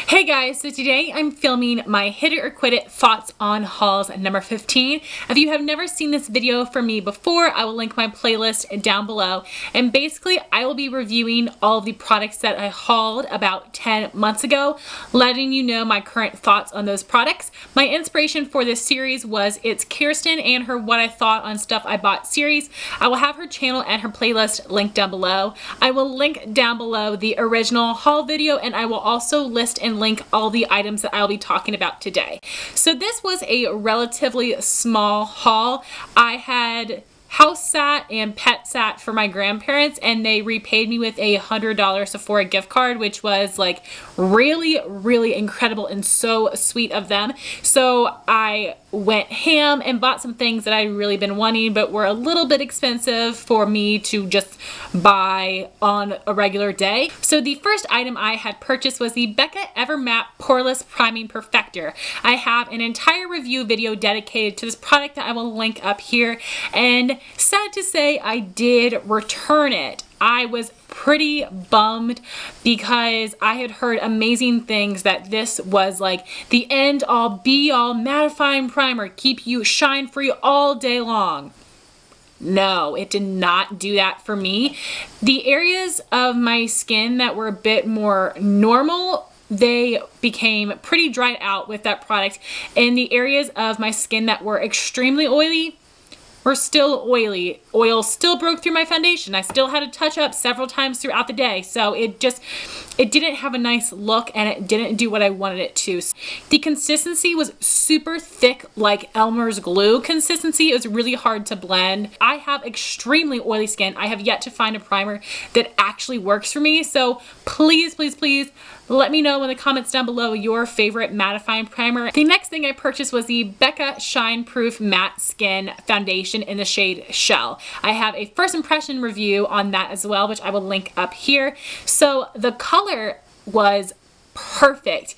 Hey guys, so today I'm filming my Hit It or Quit It thoughts on hauls number 15. If you have never seen this video from me before, I will link my playlist down below. And basically, I will be reviewing all of the products that I hauled about 10 months ago, letting you know my current thoughts on those products. My inspiration for this series was It's Kirsten and her What I Thought on Stuff I Bought series. I will have her channel and her playlist linked down below. I will link down below the original haul video, and I will also list and link all the items that I'll be talking about today. So this was a relatively small haul. I had house sat and pet sat for my grandparents, and they repaid me with a $100 Sephora gift card, which was like really incredible and so sweet of them. So I went ham and bought some things that I'd really been wanting but were a little bit expensive for me to just buy on a regular day. So the first item I had purchased was the Becca Ever Matte Poreless Priming Perfector. I have an entire review video dedicated to this product that I will link up here, and sad to say I did return it. I was pretty bummed because I had heard amazing things that this was like the end all be all mattifying primer, keep you shine free all day long. No, it did not do that for me. The areas of my skin that were a bit more normal, they became pretty dried out with that product, and the areas of my skin that were extremely oily were still oily. Oil still broke through my foundation. I still had to touch up several times throughout the day. So it didn't have a nice look, and it didn't do what I wanted it to. The consistency was super thick, like Elmer's glue consistency. It was really hard to blend. I have extremely oily skin. I have yet to find a primer that actually works for me. So please let me know in the comments down below your favorite mattifying primer. The next thing I purchased was the Becca Shine Proof Matte Skin Foundation in the shade Shell. I have a first impression review on that as well, which I will link up here. So the color was perfect.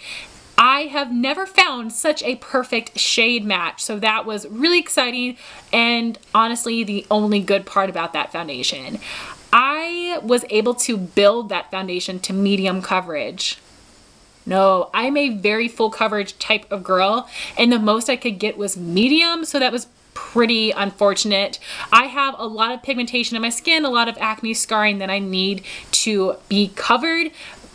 I have never found such a perfect shade match, so that was really exciting and honestly the only good part about that foundation. I was able to build that foundation to medium coverage. No, I'm a very full coverage type of girl, and the most I could get was medium, so that was pretty unfortunate. I have a lot of pigmentation in my skin, a lot of acne scarring that I need to be covered,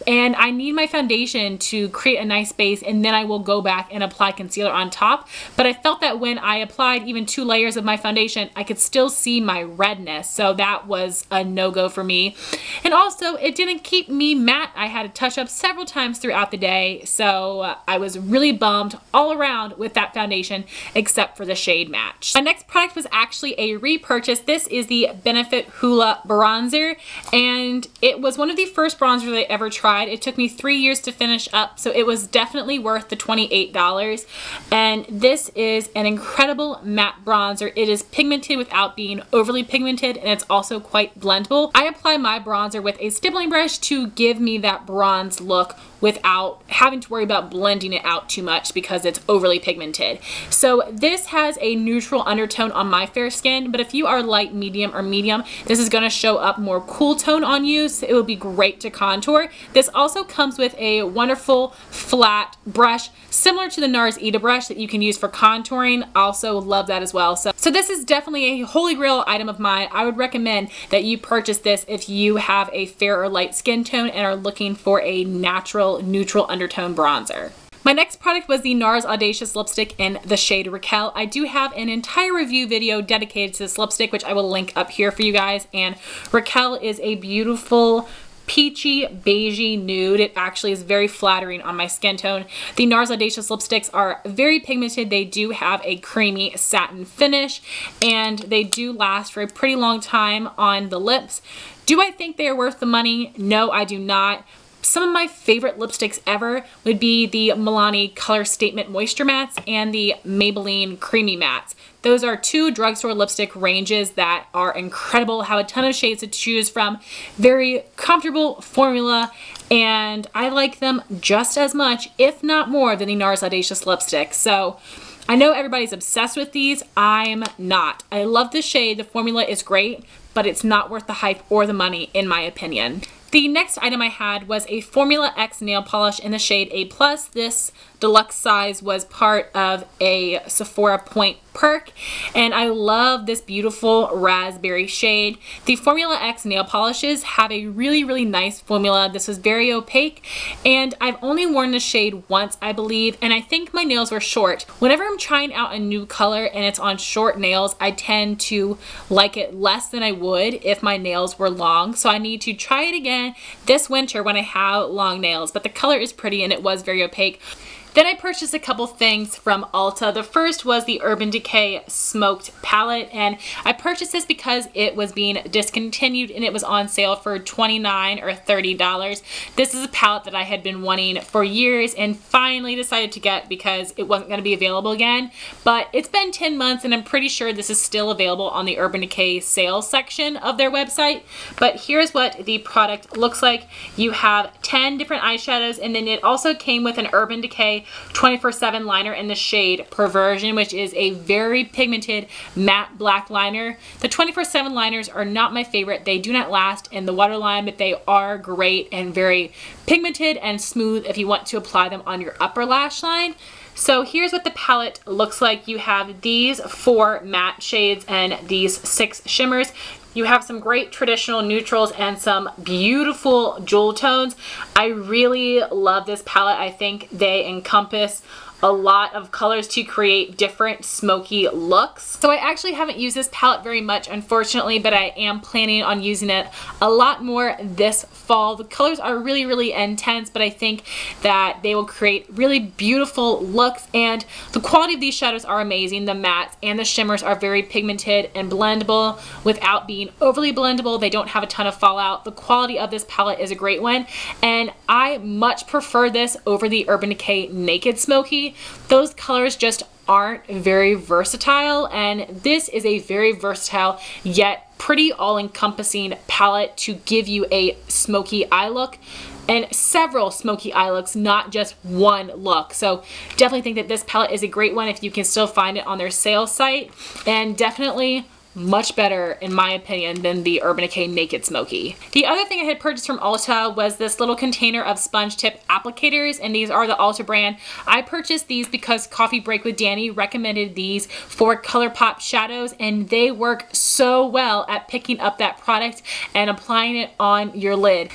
and I need my foundation to create a nice base, and then I will go back and apply concealer on top. But I felt that when I applied even 2 layers of my foundation, I could still see my redness, so that was a no-go for me. And also, it didn't keep me matte. I had to touch up several times throughout the day, so I was really bummed all around with that foundation, except for the shade match. My next product was actually a repurchase. This is the Benefit Hoola bronzer, and it was one of the first bronzers I ever tried. It took me 3 years to finish up, so it was definitely worth the $28. And this is an incredible matte bronzer. It is pigmented without being overly pigmented, and it's also quite blendable. I apply my bronzer with a stippling brush to give me that bronze look without having to worry about blending it out too much because it's overly pigmented. So this has a neutral undertone on my fair skin, but if you are light, medium, or medium, this is going to show up more cool tone on you, so it will be great to contour. This also comes with a wonderful flat brush similar to the NARS Ita brush that you can use for contouring. Also love that as well. So this is definitely a holy grail item of mine. I would recommend that you purchase this if you have a fair or light skin tone and are looking for a natural neutral undertone bronzer. My next product was the NARS Audacious lipstick in the shade Raquel. I do have an entire review video dedicated to this lipstick, which I will link up here for you guys. And Raquel is a beautiful peachy beigey nude. It actually is very flattering on my skin tone. The NARS Audacious lipsticks are very pigmented. They do have a creamy satin finish, and they do last for a pretty long time on the lips. Do I think they are worth the money? No, I do not. Some of my favorite lipsticks ever would be the Milani Color Statement Moisture Mattes and the Maybelline Creamy Mattes. Those are 2 drugstore lipstick ranges that are incredible, have a ton of shades to choose from, very comfortable formula, and I like them just as much, if not more, than the NARS Audacious lipstick. So I know everybody's obsessed with these. I'm not. I love the shade. The formula is great, but it's not worth the hype or the money in my opinion. The next item I had was a Formula X nail polish in the shade A+. This deluxe size was part of a Sephora Point perk, and I love this beautiful raspberry shade. The Formula X nail polishes have a really nice formula. This was very opaque, and I've only worn the shade once, I believe, and I think my nails were short. Whenever I'm trying out a new color and it's on short nails, I tend to like it less than I would if my nails were long, so I need to try it again this winter when I have long nails. But the color is pretty and it was very opaque. Then I purchased a couple things from Ulta. The first was the Urban Decay Smoked Palette, and I purchased this because it was being discontinued and it was on sale for $29 or $30. This is a palette that I had been wanting for years and finally decided to get because it wasn't going to be available again. But it's been 10 months and I'm pretty sure this is still available on the Urban Decay sales section of their website. But here's what the product looks like. You have 10 different eyeshadows, and then it also came with an Urban Decay 24/7 liner in the shade Perversion, which is a very pigmented matte black liner. The 24/7 liners are not my favorite. They do not last in the waterline, but they are great and very pigmented and smooth if you want to apply them on your upper lash line. So here's what the palette looks like. You have these 4 matte shades and these 6 shimmers. You have some great traditional neutrals and some beautiful jewel tones. I really love this palette. I think they encompass a lot of colors to create different smoky looks. So I actually haven't used this palette very much, unfortunately, but I am planning on using it a lot more this fall. The colors are really intense, but I think that they will create really beautiful looks, and the quality of these shadows are amazing. The mattes and the shimmers are very pigmented and blendable without being overly blendable. They don't have a ton of fallout. The quality of this palette is a great one, and I much prefer this over the Urban Decay Naked Smoky. Those colors just aren't very versatile, and this is a very versatile yet pretty all-encompassing palette to give you a smoky eye look and several smoky eye looks, not just one look. So definitely think that this palette is a great one if you can still find it on their sales site, and definitely much better, in my opinion, than the Urban Decay Naked Smoky. The other thing I had purchased from Ulta was this little container of sponge tip applicators, and these are the Ulta brand. I purchased these because Coffee Break with Danny recommended these for ColourPop shadows, and they work so well at picking up that product and applying it on your lid.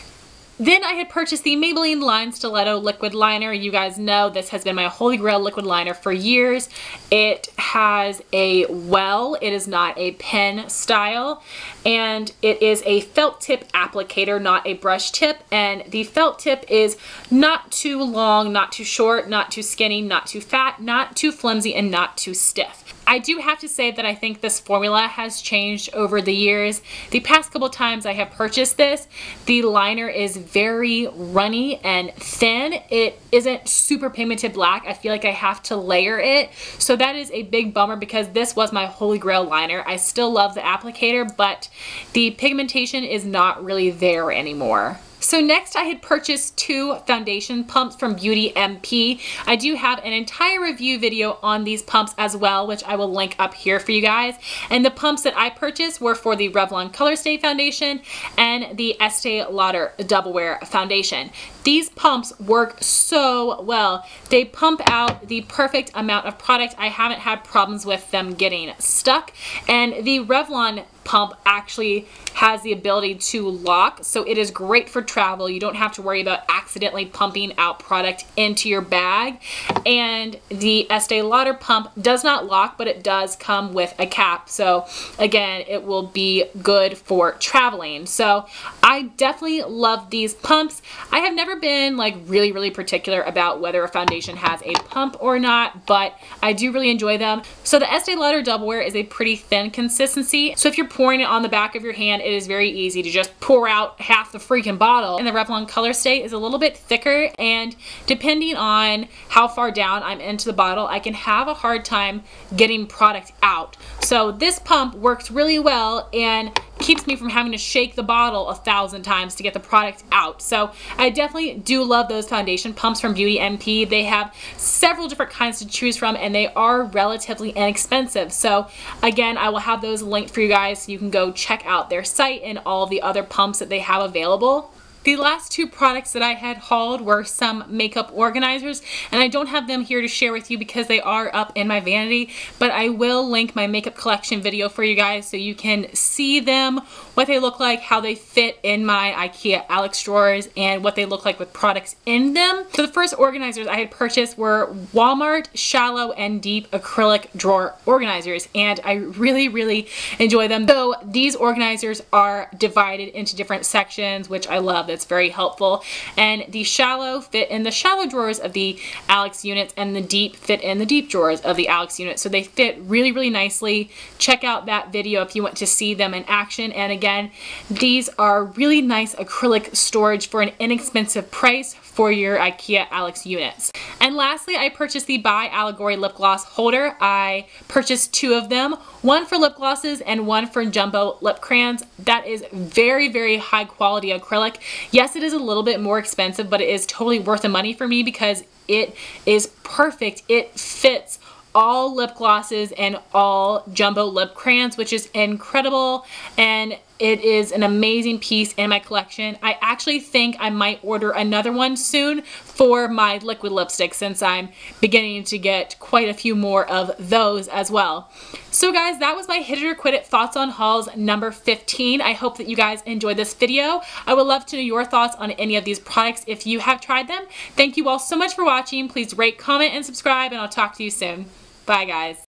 Then I had purchased the Maybelline Line Stiletto Liquid Liner. You guys know this has been my holy grail liquid liner for years. It has a well, it is not a pen style, and it is a felt tip applicator, not a brush tip, and the felt tip is not too long, not too short, not too skinny, not too fat, not too flimsy, and not too stiff. I do have to say that I think this formula has changed over the years. The past couple times I have purchased this, the liner is very runny and thin. It isn't super pigmented black. I feel like I have to layer it. So that is a big bummer because this was my holy grail liner. I still love the applicator, but the pigmentation is not really there anymore. So next I had purchased 2 foundation pumps from BeautyMP. I do have an entire review video on these pumps as well, which I will link up here for you guys. And the pumps that I purchased were for the Revlon Colorstay foundation and the Estee Lauder Double Wear foundation. These pumps work so well. They pump out the perfect amount of product. I haven't had problems with them getting stuck. And the Revlon pump actually has the ability to lock, so it is great for travel. You don't have to worry about accidentally pumping out product into your bag. And the Estee Lauder pump does not lock, but it does come with a cap, so again, it will be good for traveling. So I definitely love these pumps. I have never been like really particular about whether a foundation has a pump or not, but I do really enjoy them. So the Estee Lauder Double Wear is a pretty thin consistency, so if you're pouring it on the back of your hand, it is very easy to just pour out half the freaking bottle. And the Revlon Colorstay is a little bit thicker, and depending on how far down I'm into the bottle, I can have a hard time getting product out. So this pump works really well and keeps me from having to shake the bottle 1,000 times to get the product out. So I definitely do love those foundation pumps from BeautyMP. They have several different kinds to choose from, and they are relatively inexpensive. So again, I will have those linked for you guys so you can go check out their site and all of the other pumps that they have available. The last two products that I had hauled were some makeup organizers, and I don't have them here to share with you because they are up in my vanity, but I will link my makeup collection video for you guys so you can see them, what they look like, how they fit in my IKEA Alex drawers, and what they look like with products in them. So the first organizers I had purchased were Walmart Shallow and Deep Acrylic Drawer Organizers, and I really enjoy them. So these organizers are divided into different sections, which I love. That's very helpful. And the shallow fit in the shallow drawers of the Alex units, and the deep fit in the deep drawers of the Alex units. So they fit really nicely. Check out that video if you want to see them in action. And again, these are really nice acrylic storage for an inexpensive price for your IKEA Alex units. And lastly, I purchased the ByAlegory lip gloss holder. I purchased two of them, one for lip glosses and one for jumbo lip crayons. That is very high quality acrylic. Yes, it is a little bit more expensive, but it is totally worth the money for me because it is perfect. It fits all lip glosses and all jumbo lip crayons, which is incredible, and it is an amazing piece in my collection. I actually think I might order another one soon for my liquid lipstick since I'm beginning to get quite a few more of those as well. So guys, that was my Hit It or Quit It thoughts on hauls number 15. I hope that you guys enjoyed this video. I would love to know your thoughts on any of these products if you have tried them. Thank you all so much for watching. Please rate, comment, and subscribe, and I'll talk to you soon. Bye guys.